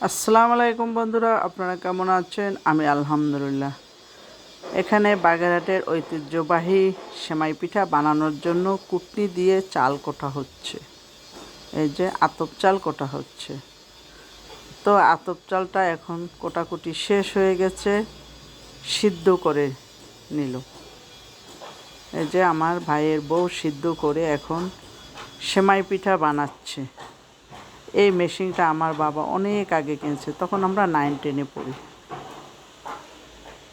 আসসালামু আলাইকুম বন্ধুরা, আপনারা কেমন আছেন? আমি আলহামদুলিল্লাহ। এখানে বাগেরহাটের ঐতিহ্যবাহী সেমাই পিঠা বানানোর জন্য কুটনি দিয়ে চাল কোটা হচ্ছে। এই যে আতপ চাল কোটা হচ্ছে। তো আতপ চালটা এখন কোটাকুটি শেষ হয়ে গেছে, সিদ্ধ করে নিল। এই যে আমার ভাইয়ের বউ সিদ্ধ করে এখন সেমাই পিঠা বানাচ্ছে। এই মেশিনটা আমার বাবা অনেক আগে কিনেছে, তখন আমরা 9-10-এ পড়ি।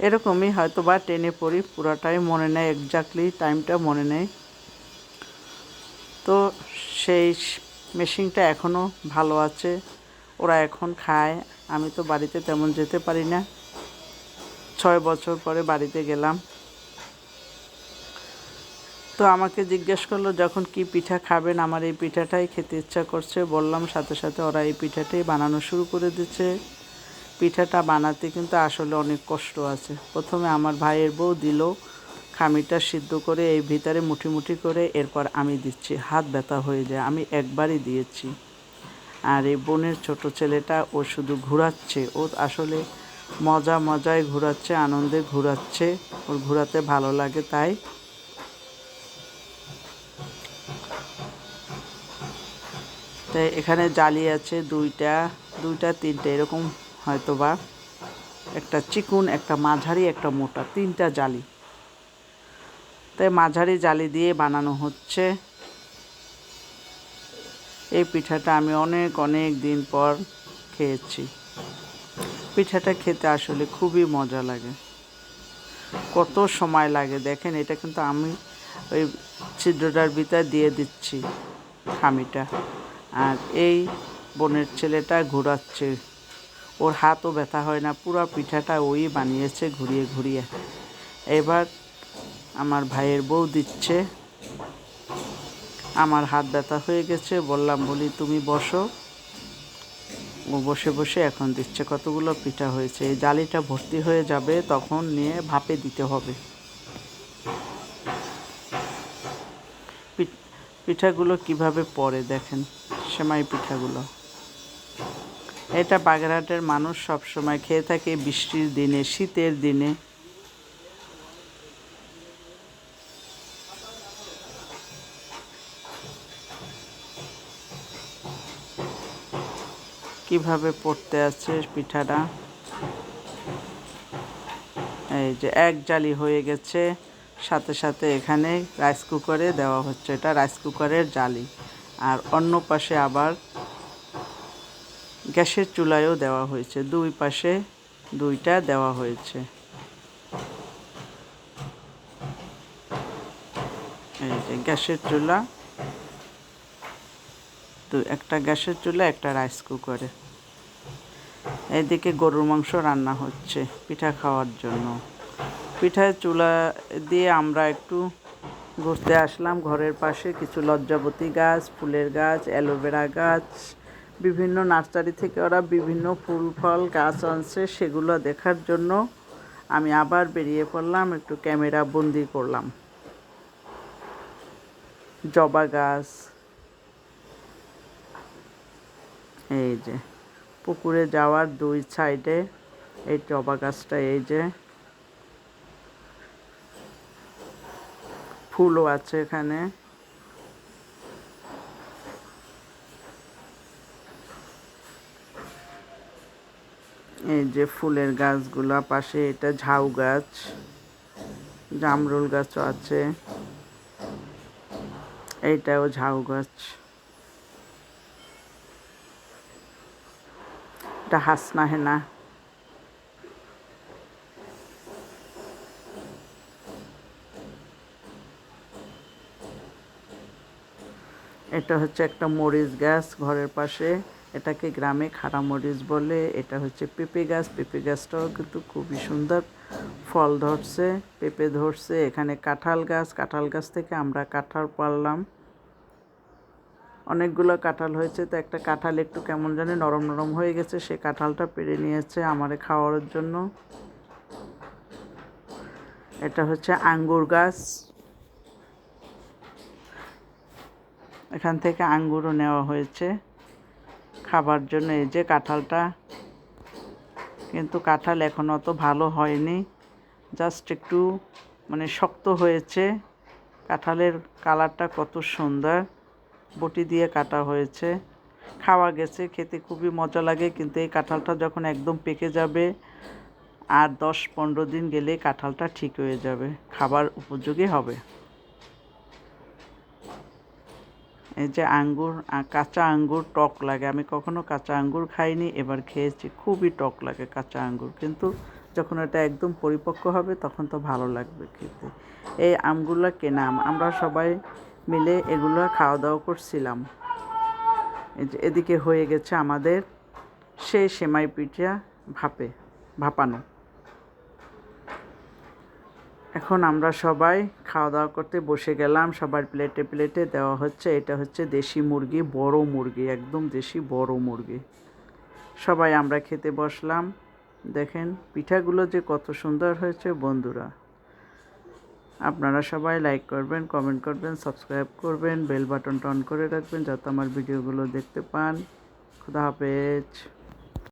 এরকমই হয়তো বা 10-এ পড়ি, পুরাটাই মনে নেই, এক্স্যাক্টলি টাইমটা মনে নেই। তো সেই মেশিনটা এখনও ভালো আছে, ওরা এখন খায়। আমি তো বাড়িতে তেমন যেতে পারি না, 6 বছর পরে বাড়িতে গেলাম। তো আমাকে জিজ্ঞেস করলো যখন কি পিঠা খাবেন, আমার এই পিঠাটাই খেতে ইচ্ছা করছে। বললাম, সাথে সাথে ওরা এই পিঠাটাই বানানো শুরু করে দিচ্ছে। পিঠাটা বানাতে কিন্তু আসলে অনেক কষ্ট আছে। প্রথমে আমার ভাইয়ের বউ দিল খামিটা সিদ্ধ করে এই ভিতরে মুঠি মুঠি করে, এরপর আমি দিচ্ছি। হাত ব্যথা হয়ে যায়, আমি একবারই দিয়েছি। আর এই বোনের ছোট ছেলেটা ও শুধু ঘোরাচ্ছে, ও আসলে মজায় ঘোরাচ্ছে, আনন্দে ঘোরাচ্ছে, ওর ঘোরাতে ভালো লাগে। তাই এখানে জালি আছে দুইটা তিনটা এরকম, হয়তো বা একটা চিকুন, একটা মাঝারি, একটা মোটা, 3টা জালি। তাই মাঝারি জালি দিয়ে বানানো হচ্ছে। এই পিঠাটা আমি অনেক দিন পর খেয়েছি। পিঠাটা খেতে আসলে খুবই মজা লাগে। কত সময় লাগে দেখেন, এটা কিন্তু আমি ওই ছিদ্রটার ভিতর দিয়ে দিচ্ছি খামিটা, আর এই বোনের ছেলেটা ঘোরাচ্ছে। ওর হাতও ব্যথা হয় না, পুরো পিঠাটা ওই বানিয়েছে ঘুরিয়ে ঘুরিয়ে। এবার আমার ভাইয়ের বউ দিচ্ছে। আমার হাত ব্যথা হয়ে গেছে, বলি তুমি বসো। ও বসে এখন দিচ্ছে। কতগুলো পিঠা হয়েছে, এই জালিটা ভর্তি হয়ে যাবে, তখন নিয়ে ভাপে দিতে হবে। পিঠাগুলো কিভাবে পড়ে দেখেন, সেমাই পিঠাগুলো। এটা বাগেরহাটের মানুষ সব সময় খেয়ে থাকে বৃষ্টির দিনে, শীতের দিনে। কিভাবে পড়তে আছে পিঠাটা। এই যে এক জালি হয়ে গেছে, সাথে সাথে এখানে রাইস কুকারে দেওয়া হচ্ছে। এটা রাইস কুকারের জালি। আর অন্য পাশে আবার গ্যাসের চুলায়ও দেওয়া হয়েছে, দুই পাশে দুইটা দেওয়া হয়েছে। এই যে গ্যাসের চুলা, একটা গ্যাসের চুলা, একটা রাইস কুকারে। এইদিকে গরুর মাংস রান্না হচ্ছে পিঠা খাওয়ার জন্য। পিঠার চুলা দিয়ে আমরা একটু ঘুরতে আসলাম। ঘরের পাশে কিছু লজ্জাবতী গাছ, ফুলের গাছ, অ্যালোভেরা গাছ, বিভিন্ন নার্সারি থেকে ওরা বিভিন্ন ফুল ফল গাছ আনছে, সেগুলো দেখার জন্য আমি আবার বেরিয়ে পড়লাম, একটু ক্যামেরা বন্দি করলাম। জবা গাছ, এই যে পুকুরে যাওয়ার 2 সাইডে এই জবা গাছটা, এই যে ফুলও আছে এখানে। এই যে ফুলের গাছগুলা পাশে, এটা ঝাউ গাছ, জামরুল গাছও আছে, এইটাও ঝাউ গাছ। এটা হাসনা হেনা। এটা হচ্ছে একটা মরিচ গাছ ঘরের পাশে, এটাকে গ্রামে খাড়া মরিচ বলে। এটা হচ্ছে পেঁপে গাছ, পেঁপে গাছটাও কিন্তু খুবই সুন্দর ফল ধরছে, পেঁপে ধরছে। এখানে কাঁঠাল গাছ থেকে আমরা কাঁঠাল পারলাম, অনেকগুলো কাঁঠাল হয়েছে। তো একটা কাঁঠাল একটু কেমন জানি নরম নরম হয়ে গেছে, সে কাঁঠালটা পেড়ে নিয়েছে আমারে খাওয়ার জন্য। এটা হচ্ছে আঙ্গুর গাছ, এখান থেকে আঙ্গুরও নেওয়া হয়েছে খাবার জন্য। এই যে কাঁঠালটা, কিন্তু কাঁঠাল এখন অত ভালো হয়নি, জাস্ট একটু মানে শক্ত হয়েছে। কাঁঠালের কালারটা কত সুন্দর, বটি দিয়ে কাটা হয়েছে, খাওয়া গেছে, খেতে খুবই মজা লাগে। কিন্তু এই কাঁঠালটা যখন একদম পেকে যাবে, আর 10-15 দিন গেলে কাঁঠালটা ঠিক হয়ে যাবে, খাবার উপযোগী হবে। এই যে আঙ্গুর, কাঁচা আঙ্গুর টক লাগে, আমি কখনো কাঁচা আঙ্গুর খাইনি, এবার খেয়েছি, খুবই টক লাগে কাঁচা আঙ্গুর। কিন্তু যখন এটা একদম পরিপক্ক হবে তখন তো ভালো লাগবে খেতে। এই আমগুলো কেনা আম, আমরা সবাই মিলে এগুলো খাওয়া দাওয়া করছিলাম। এই যে এদিকে হয়ে গেছে আমাদের সেই সেমাই পিঠা ভাপানো। এখন আমরা সবাই খাওয়া দাওয়া করতে বসে গেলাম, সবার প্লেটে প্লেটে দেওয়া হচ্ছে। এটা হচ্ছে দেশি মুরগি, বড় মুরগি, একদম দেশি বড় মুরগি। সবাই আমরা খেতে বসলাম। দেখেন পিঠাগুলো যে কত সুন্দর হয়েছে বন্ধুরা। আপনারা সবাই লাইক করবেন, কমেন্ট করবেন, সাবস্ক্রাইব করবেন, বেল বাটনটা অন করে রাখবেন যাতে আমার ভিডিওগুলো দেখতে পান। খুদা হাফেজ।